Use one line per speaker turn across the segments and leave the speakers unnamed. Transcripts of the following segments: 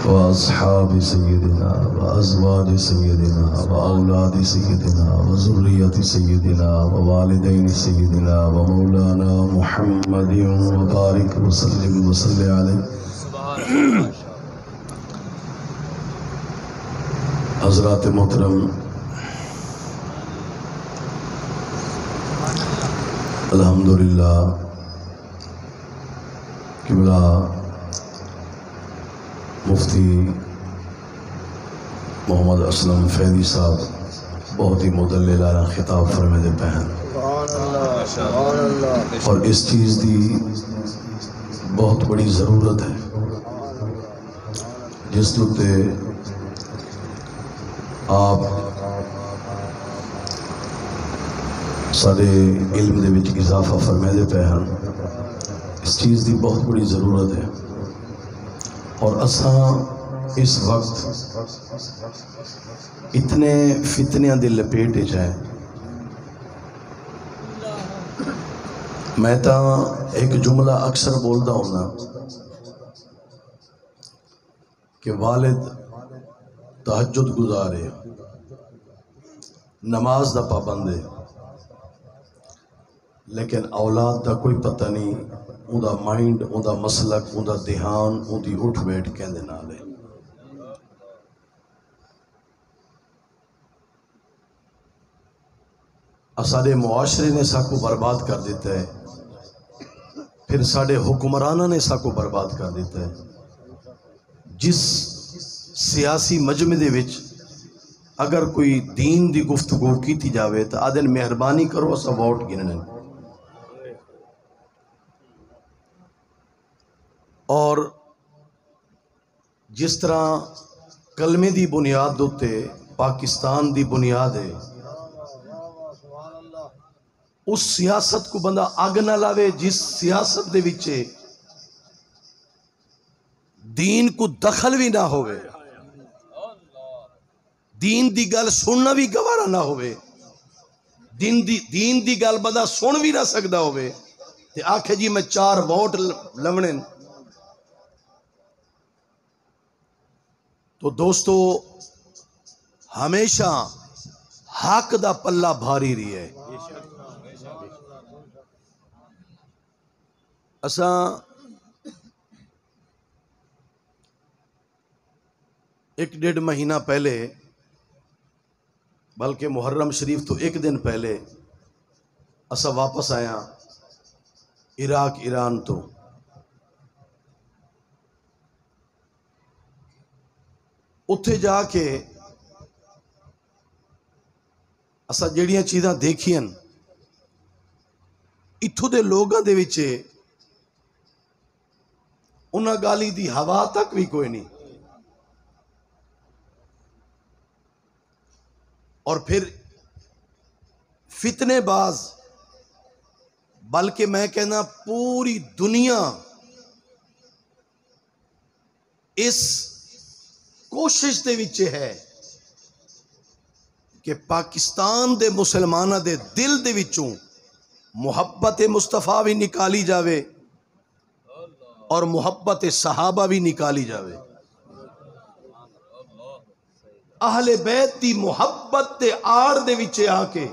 व अस्हाबि सय्यदिना व अज़वाजि सय्यदिना व औलादि सय्यदिना व ज़ुर्रिय्यति सय्यदिना व वालिदैनि सय्यदिना व मौलाना मुहम्मदिन व बारिक व सल्लिम व सल्लि अलैहि। हज़रात मोहतरम, अल्हम्दुलिल्लाह किबला मुफ्ती मोहम्मद असलम फैदी साहब बहुत ही मुदल्लिलाना खिताब फरमाते पे हैं और इस चीज़ की बहुत बड़ी ज़रूरत है जिस उत्ते आप साढ़े इल्म दे विच इजाफा फरमाते पे हैं। इस चीज़ की बहुत बड़ी ज़रूरत है और असा इस वक्त इतने फितनियां दी लपेट च है। मैं तो एक जुमला अक्सर बोलता हूँ ना कि वालिद तहज्जुद गुजारे, नमाज दा पाबंद है, लेकिन औलाद का कोई पता नहीं, उनका माइंड, उनका मसलक, उनका ध्यान, उनकी उठ बैठ कहते नाल है। साडे मुआशरे ने साको बर्बाद कर दिता है, फिर साडे हुक्मराना ने साको बर्बाद कर दिता है। जिस सियासी मजमे दे विच अगर कोई दीन की गुफ्तगू की जाए तो आदन मेहरबानी करो असा वोट गिनने, और जिस तरह कलमे की बुनियाद उत्ते पाकिस्तान की बुनियाद है, उस सियासत को बंदा अग ना लावे जिस सियासत दे विचे दीन को दखल भी ना होवे, दीन दी गल सुनना भी गवारा ना होवे, दीन दी गल बंदा सुन भी ना सकता होवे ते आखे जी मैं 4 वोट लवने। तो दोस्तों, हमेशा हक दा पल्ला भारी रही है। असा एक 1.5 महीना पहले, बल्कि मुहर्रम शरीफ तो एक दिन पहले असा वापस आया इराक ईरान तो। उत्थे जाके असा जड़ियां चीज़ां देखियां, इत्थों दे लोगों दे विच उन्हां गाली दी हवा तक भी कोई नहीं। और फिर फितनेबाज, बल्कि मैं कहना पूरी दुनिया इस कोशिश दे विच है कि पाकिस्तान दे मुसलमाना दे दिल दे विचों मुहब्बत मुस्तफा भी निकाली जावे और मुहब्बत सहाबा भी निकाली जावे। अहले बैत दी मुहब्बत दे आड़ दे विचे आके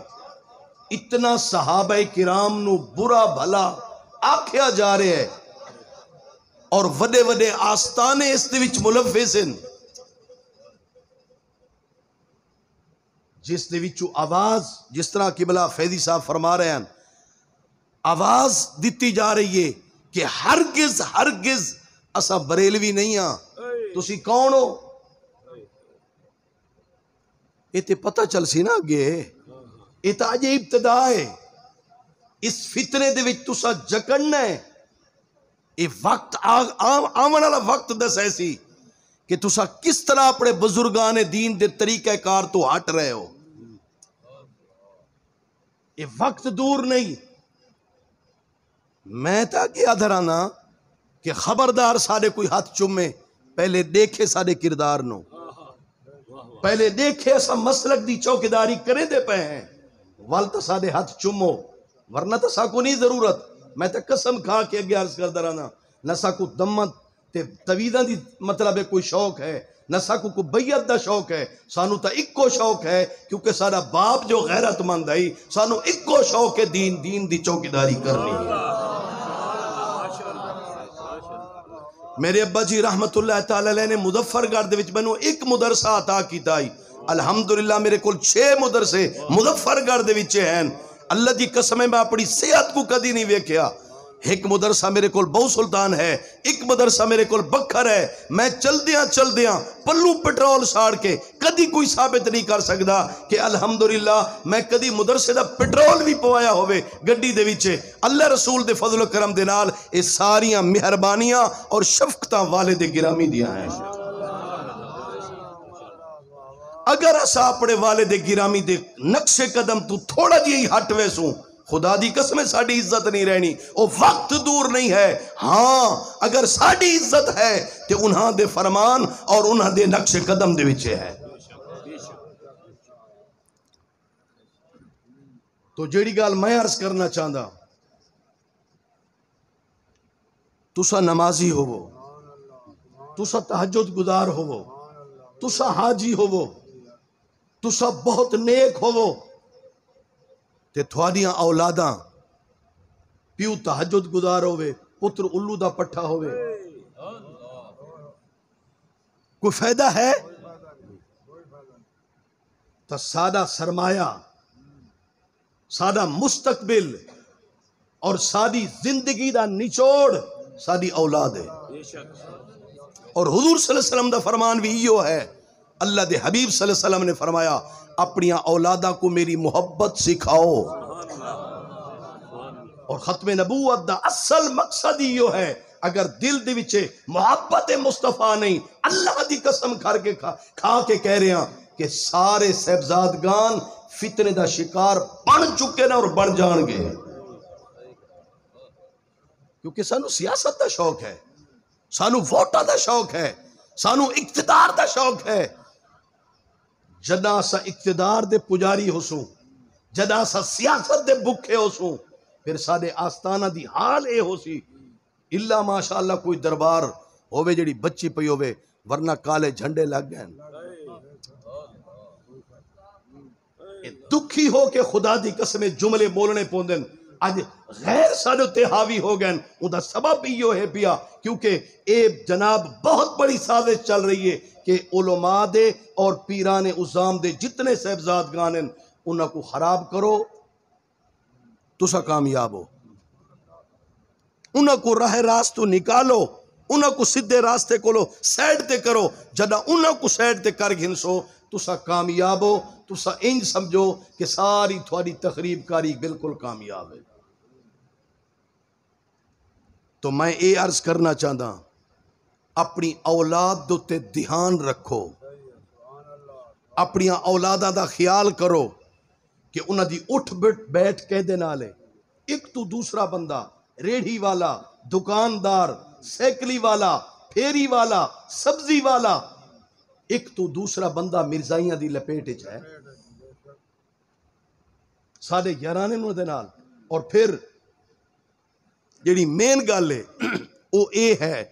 इतना सहाबा किराम नू बुरा भला आख्या जा रहा है और वडे वडे आस्ताने इस दे विच मुलव्विस हैं, जिस दे विचों आवाज, जिस तरह किबला फैदी साहब फरमा रहे हैं, आवाज दी जा रही है कि हरगिज हरगिज असा बरेलवी नहीं हाँ, तुसी कौन हो? ये तो पता चल सी ना अगे, ये तो अजे इब्तदा है। इस फितने दे विच तुसा जकड़ना है। ये वक्त आवन वाला वक्त दस ऐसी कि तुसा किस तरह अपने बुजुर्गां ने दीन दे तरीके कार तो हट रहे हो। ये वक्त दूर नहीं। मैं तो अगे आधराना कि खबरदार साढ़े कोई हाथ चुमे, पहले देखे साढ़े किरदार नो, पहले देखे असा मसलक दी चौकीदारी करे दे पे हैं, वल तो साढ़े हाथ चुमो, वरना तो साको नहीं जरूरत। मैं तो कसम खा के अगे अर्ज करता रहना, न साको ते तवीज़ां दी मतलब है कोई शौक है न साकू को बैयत दा शौक है। सानू तो इक्को शौक है क्योंकि सारा बाप जो गैरतमंद है सानू इक्को शौक है दीन दी चौकीदारी करनी है। मेरे अब्बा जी रहमतुल्लाह तआला अलैह ने मुजफ्फरगढ़ दे विच मैनू एक मदरसा अता कीता है। अल्हम्दुलिल्लाह मेरे को 6 मदरसे मुजफ्फरगढ़ दे विच हैं। अल्लाह दी कसम है मैं अपनी सेहत को कदी नहीं वेख्या। एक मदरसा मेरे को बहु सुल्तान है, एक मदरसा मेरे को बखर है। मैं चलदियां पल्लू पेट्रोल साड़ के कदी कोई साबित नहीं कर सकता कि अल्हम्दुलिल्लाह मैं कदी मदरसे दा पेट्रोल भी पवाया होवे गड्डी दे विच। अल्लाह रसूल दे फजल करम दे नाल ये सारियां मेहरबानियां और शफकतां वाले दे गिरामी दियां हैं। अगर असा अपने वाले दे गिरामी दे नक्शे कदम तू थोड़ा जी ही हट वैसू खुदा दी कसम साड़ी इज्जत नहीं रहनी। वो वक्त दूर नहीं है। हाँ अगर साड़ी इज्जत है तो उन्हां दे फरमान और उन्हां दे नक्शे कदम दे विच है। तो जेड़ी गल मैं अर्ज करना चाहता, तुसा नमाजी होवो, तुसा तहज्जुद गुजार होवो, तुसा हाजी होवो, तुसा बहुत नेक होवो ते थोड़ियां औलादां प्यू तहज्जुद गुजार होवे, पुत्र उल्लू दा पट्ठा होवे, कोई फायदा है? तो सादा सरमाया, सादा मुस्तकबिल और सादी जिंदगी दा निचोड़ सादी औलाद है। और हुजूर सल्लल्लाहु अलैहि वसल्लम दा फरमान भी इहो है। अल्लाह दे हबीब सल्लल्लाहु अलैहि वसल्लम ने फरमाया अपनी औलादा को मेरी मोहब्बत सिखाओ। और खत्म नबूवत दा असल मकसद इहो है। अगर दिल दे विच मोहब्बत मुस्तफा नहीं, अल्लाह दी कसम करके खा के कह रहे हैं कि सारे साहबजादगान फितने दा शिकार बन चुके ने और बन जाएंगे। क्योंकि सानू सियासत दा शौक है, सानू वोटा दा शौक है, सानू इक्तदार दा शौक है। जदा असा इक्तदार दे पुजारी होसूं, जदा असा सियासत दे भुखे होसूं, फिर साडे आस्थाना दी हाल ए होसी इल्ला माशाअल्लाह कोई दरबार होवे जेड़ी बच्ची पई होवे, वरना काले झंडे लग गए। दुखी हो के खुदा दी कसम जुमले बोलने पौंदे अज गैर साडे उत्ते हावी हो गए। उदा सबब इहो है पिया क्योंकि ए जनाब बहुत बड़ी साजिश चल रही है कि उलमा दे और पीरान उज़ाम दे जितने साहबजादगान हैं उन्हां को खराब करो, तुसा कामयाब हो। उन्हां को राह रास्तो निकालो, उन्हां को सीधे रास्ते को साइड ते करो। जदा उन्हां को साइड ते कर घिनसो तुसा कामयाब हो। तुसा इंज समझो कि सारी थोड़ी तकरीबकारी बिल्कुल कामयाब है। तो मैं ये अर्ज करना चाहता अपनी औलाद उत्ते ध्यान रखो, अपनी औलादा दा ख्याल करो कि उन्हां दी उठ बैठ कहदे नाल है। एक तो दूसरा बंदा रेढ़ी वाला, दुकानदार, साइकिली वाला, फेरी वाला, सब्जी वाला, एक तो दूसरा बंदा मिर्जाइयां दी लपेट च है साढ़े याराने दे नाल। और फिर जिहड़ी मेन गल है वो ये है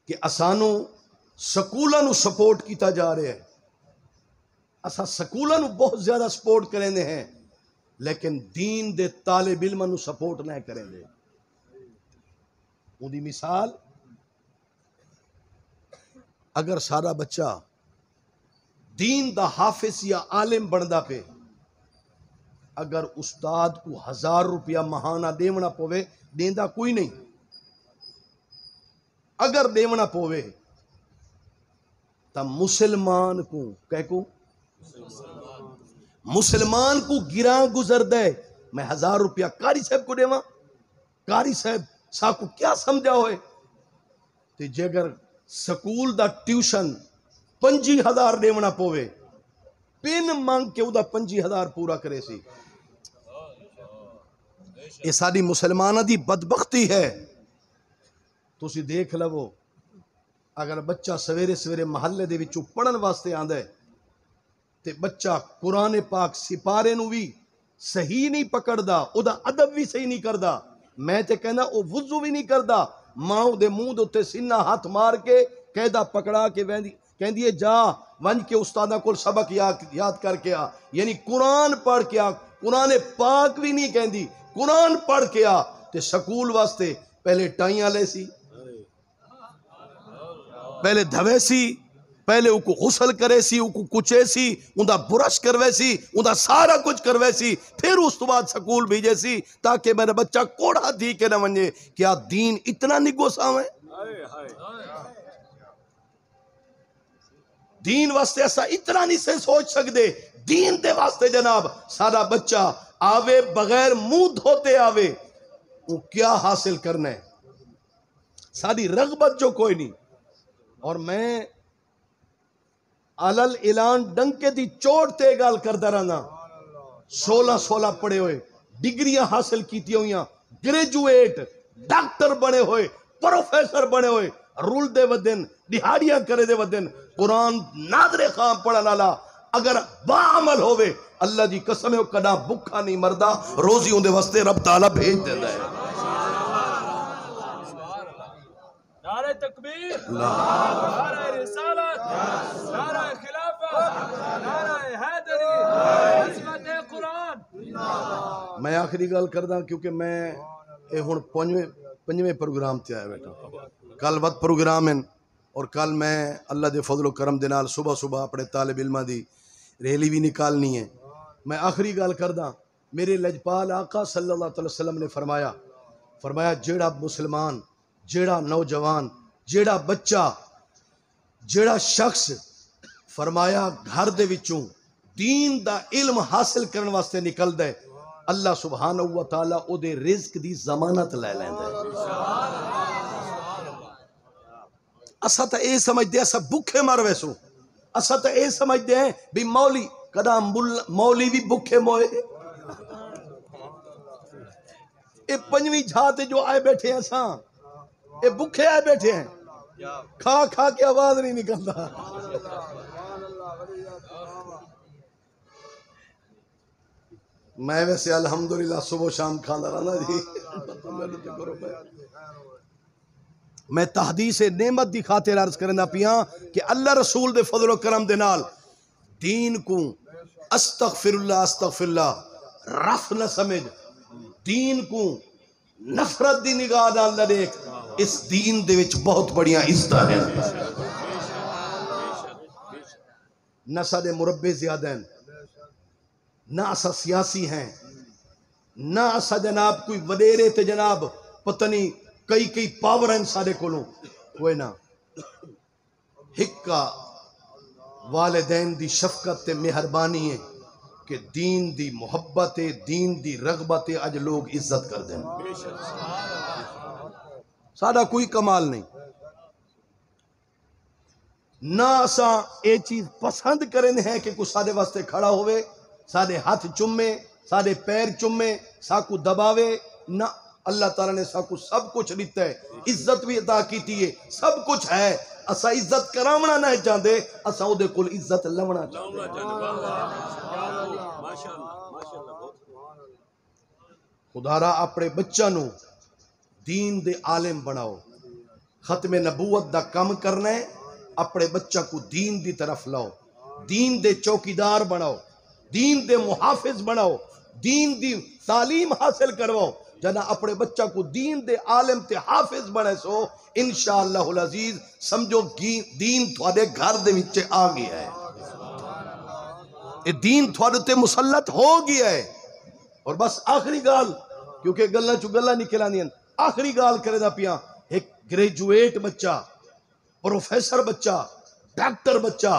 कि असानू स्कूलों नू सपोर्ट किया जा रहा है। असा स्कूलों नू बहुत ज्यादा सपोर्ट करेंदे हैं लेकिन दीन दे तालिब इल्मां नू सपोर्ट नहीं करेंदे। उदी मिसाल अगर सारा बच्चा दीन दा हाफिज या आलिम बनदा पे, अगर उस्ताद को 1000 रुपया महाना देवना पवे, देंदा कोई नहीं। अगर देवना पवे तो मुसलमान को कह को मुसलमान को गिरा गुजर दे। मैं 1000 रुपया कारी साहब को देवा, कारी साहब साकू क्या समझा होए। ते जेकर स्कूल दा ट्यूशन 25,000 देवना पवे, पिन मांग के उदा 25,000 पूरा करे सी। ये साडी मुसलमाना दी बदबख्ती है। तुसी देख लवो अगर बच्चा सवेरे सवेरे महल्ले दे विचों पढ़न वास्ते आंदा है ते बच्चा कुरान पाक सिपारे नू भी सही नहीं पकड़दा, उदा अदब भी सही नहीं करदा। मैं ते कहना वो वुजू भी नहीं करदा, मां दे मुंह दे उत्ते सीना हाथ मार के कैदा पकड़ा के वेंदी कहंदी है जा वंज के उस्तादा कोल सबक याद करके आ, यानी कुरान पढ़ के आ। कुरान पाक भी नहीं कहंदी, कुरान पढ़ के आ। ते स्कूल वास्ते पहले टाइयां ले सी, पहले धवे सी, पहले उको गुसल करे सी, उको कुचे सी, उनका बुरश करवे सी, उनका सारा कुछ करवे सी, फिर उस तो बाद स्कूल भेजे सी ताकि मेरा बच्चा कोड़ा दी के न वने। क्या दीन इतना नहीं गोसावे? दीन वास्ते ऐसा इतना नहीं से सोच सकते। दीन दे वास्ते जनाब सारा बच्चा आवे बगैर मुंह धोते आवे, वो क्या हासिल करना है? सारी रगबत जो कोई नहीं। और मैं अलल ऐलान डंके दी चोट ते गल करदा रहना। 16 पढ़े हुए, डिग्रियां हासिल की हुई, ग्रेजुएट, डॉक्टर बने हुए, प्रोफेसर बने हुए, रुल दे वदन, दिहाड़ियां करे दे वदन, कुरान नादरे खां पढ़न वाला अगर बाअमल होवे, अल्लाह दी कसम है कदा भुखा नहीं मरदा, रोजी उनदे वास्ते रब ताला भेज देंदा है।
नारे तकबीर, नारे रिसालत, नारे खिलाफत, नारे हैदरी, इस्मत कुरान।
मैं आखिरी गल करदा क्योंकि मैं ये हुण पंजवें प्रोग्राम ते आया बैठा। कल वत प्रोग्राम है और कल मैं अल्लाह दे फजलो करम दे नाल सुबह सुबह अपने तालिब इल्मां दी रैली भी निकालनी है। मैं आखिरी गल करदा, मेरे लजपाल आका सल्लल्लाहु अलैहि वसल्लम ने फरमाया जेड़ा मुसलमान, जेड़ा नौजवान, जेड़ा बच्चा, जेड़ा शख्स फरमाया घर दे विचों दीन दा इल्म हासिल करने वास्ते निकलदा है, अल्लाह सुबहानहू व तआला ओदे रिज़्क दी जमानत ले लैंदा है। असा तो ये समझते असा भुखे मर वैसो, असा तो ये समझते हैं भी मौली कदा मौली भी भुखे मोए। ये पंजवी झात जो आए बैठे हैं असा, ये भुखे आए बैठे हैं, खा खा के आवाज नहीं निकलता। मैं वैसे अल्हम्दुलिल्लाह सुबह शाम खाना रहना जी। मैं तहदीस नेमत की खातिर अर्ज करना पिया कि अल्लाह रसूल दे फजलो करम दे नाल दीन को अस्तगफिरुल्लाह रफ न समझ, दीन को नफरत दी निगाह नाल न देख। इस दीन दे विच बहुत बड़िया इज्जत है। न साडे मुरब्बे ज्यादा हैं, ना असा सियासी हैं, ना असा जनाब कोई वडेरे ते जनाब पता नहीं कई पावर हैं सारे कोलों कोई ना। हिक्का वालिदैन दी शफकत ते मेहरबानी है कि दीन दी मुहब्बत है, दीन दी रगबत है, अज लोग इज्जत कर दें। साडा कोई कमाल नहीं, ना असा ये चीज पसंद करें है कि कुछ साडे वास्ते खड़ा होवे, साडे हाथ चुमे, साडे पैर चुमे, साकू दबावे ना। अल्लाह ताला ने साकू सब कुछ दिता है, इज्जत भी अता की है, सब कुछ है। असा इज्जत करावना नहीं चाहते, असा उहदे कोल इज्जत लवना चाहते। खुदारा अपने बच्चा नू दीन दे आलिम बनाओ, खत्मे नबूवत दा कम करना है, अपने बच्चा को दीन दी तरफ लाओ, दीन दे चौकीदार बनाओ, दीन दे मुहाफिज बनाओ, दीन दी तालीम हासिल करवाओ। जना अपने बच्चा को दीन दे आलिम ते हाफिज बने सो इंशाअल्लाहुल अजीज समझो दीन थोड़े घर दे विच आ गया है, ये दीन थोड़े ते मुसल्लत हो गया है। और बस आखिरी गाल, क्योंकि गल्लां चो गल्लां निकलानियां, आखिरी गाल करेदा पिया, एक ग्रेजुएट बच्चा, प्रोफेसर बच्चा, डॉक्टर बच्चा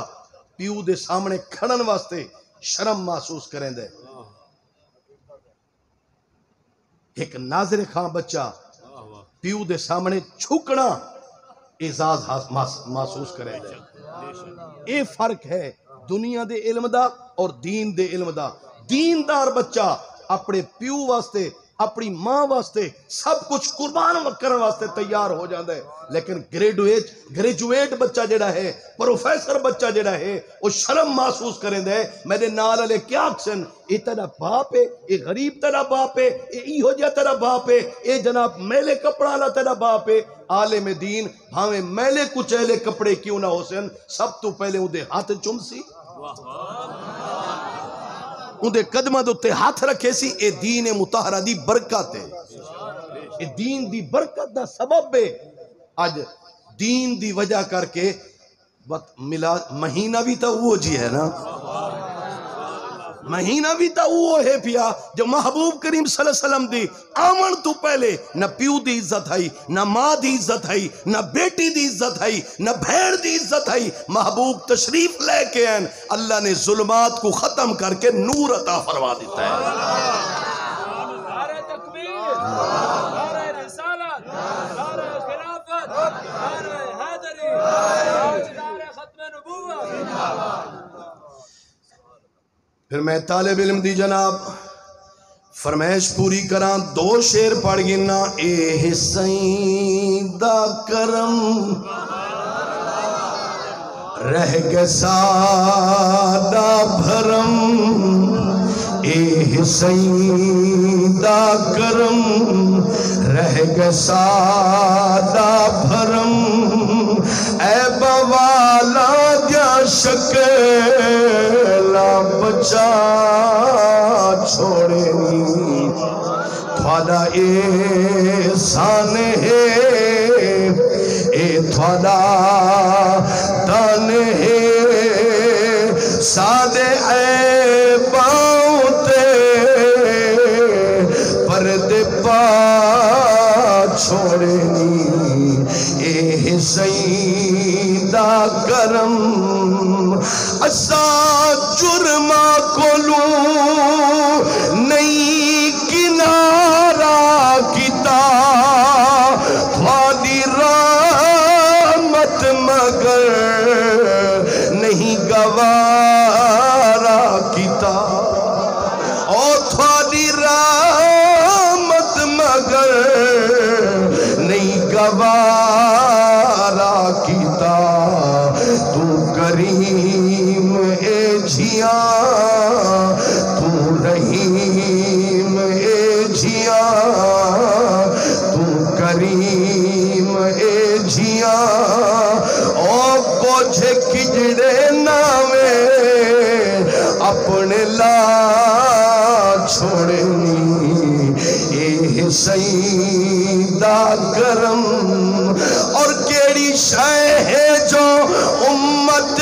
प्यू दे सामने खड़न वास्ते शर्म महसूस करेंदे। एक नाज़िर खां बच्चा प्यू दे सामने झुकना एजाज महसूस करेंदे। ये फर्क है दुनिया दे इल्म दा और दीन दे इल्म दा। दीनदार बच्चा अपने प्यू वास्ते, अपनी मां वास्ते सब कुछ कुर्बान करने वास्ते तैयार हो जाता है, लेकिन ग्रेजुएट बच्चा जेड़ा है, प्रोफेसर बच्चा जेड़ा है, वो शर्म महसूस करेंदे मेरे नाल वाले क्या आखसन, ये तेरा बाप है, ये गरीब तेरा बाप है, ये इहो जिहा तेरा बाप है, ये जनाब मेले कपड़ा वाला तेरा बाप है। आलिम दीन भावे मैले कुचैले कपड़े क्यों ना हो सन, सब तो पहले उदे हाथ चुमसी, उदे कदमां दे उत्ते हाथ रखे सी। ए दीन मुताहरा दी बरकत है, ए दीन दी बरकत दा सबब है। अज दीन दी वजह करके मिला महीना भी तो वो जी है ना, महीना भी तो वो है पिया जो महबूब करीम सल्लल्लाहु अलैहि वसल्लम दी आमन तो पहले न प्यू दी इज्जत है, न मां दी इज्जत है, न बेटी दी इज्जत है, न भेड़ दी इज्जत है। महबूब तशरीफ लेके आन, अल्लाह ने जुल्मात को खत्म करके नूर अता फरमा देता है। नारे तकबीर, नारे रिसालत, नारे खिलाफत, नारे हैदरी, नारे खत्म नबूवत। फिर मैं तालिब इल्म दी जनाब फरमाइश पूरी करा, दो शेर पढ़ गिना। ए हिस्सैं दा करम रह गया सादा भरम, ए हिस्सैं दा करम रह गया सादा भरम, ए बवाला दिया शकेला बचा छोड़े नी, थोड़ा एहसान है, ए थोड़ा दान है, सादे ऐबां ते पर्दे पा छोड़े नी, ए हिस्सैं दा करम असा जुर्मा कोलू नहीं किनारा किता, थोड़ी रहमत मगर नहीं गवारा किता, और थोड़ी रहमत मगर नहीं गवारा किता, तू करीम ए झिया, तू रहीम ए झिया, तू करीम ए झिया, ओ बोझे किजड़े नावे अपने ला छोड़नी, ए हिस्सैं दा करम। और केड़ी शय है जो उम्मत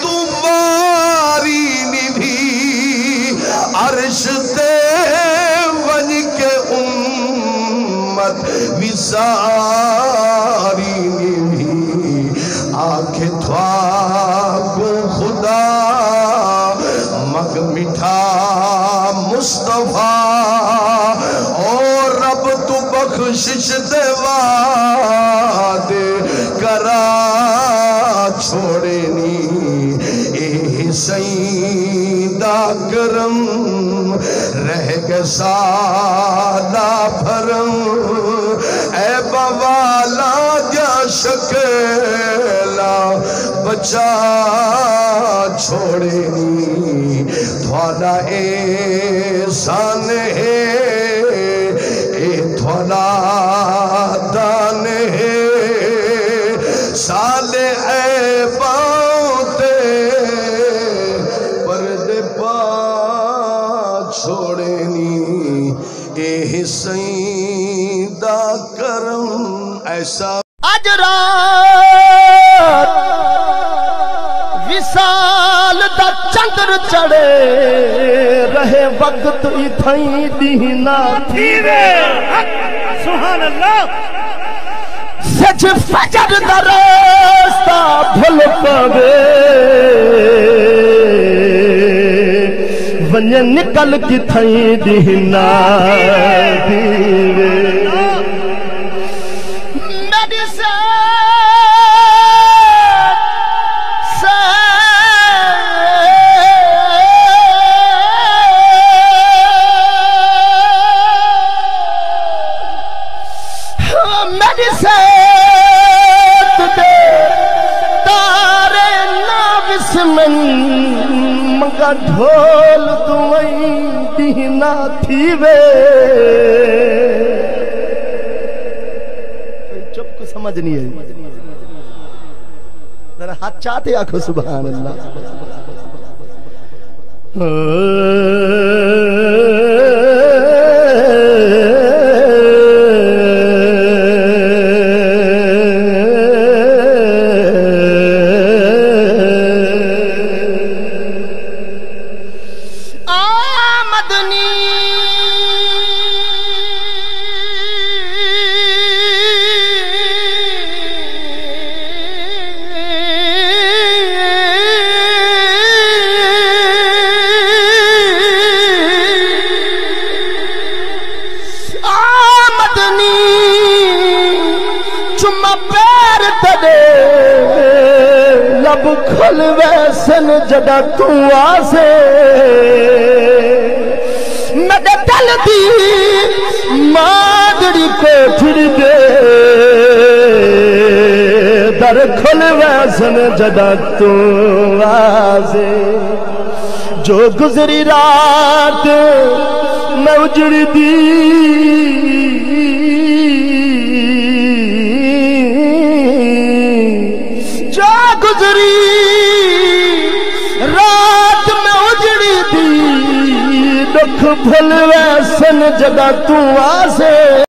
तुम्हारी निभी, अर्श ते बन के उम्मत विसारी निभी, आखे थवा को खुदा मग मिठा मुस्तफा, और रब तू बख्शिश देवा दे करा छोड़े नी, ए हिस्सैं दा करम रह गया सादा भरम, ए बवाला जा शकेला बचा छोड़े नी, थोड़ा एहसान है, ए थोड़ा दान है, साले ऐबां ते पर्दे पा छोड़े नी, ए हिस्सैं दा करम ऐसा।
अज रात विसाल दा चंद्र चढ़े रहे, वक्त इथई दीना थीवे, सुभान अल्लाह। सच फजर दा रास्ता भुल पवे, वने निकल किथई दीना थीवे, मेरी से मंगा ढोल तुवई दीना थीवे, समझ नहीं आई। जरा हाथ चाहते आखो सुभान अल्लाह। लब खुल वैसन जदा तू आसे मेरे दिल दी मादड़ी कोठड़ी दे दर खुल वैसन जदा तू आसे। जो गुजरी रात मैं उजड़ी दी गुजरी रात में उजड़ी थी दुख भुल वैसन जगह तू आसे।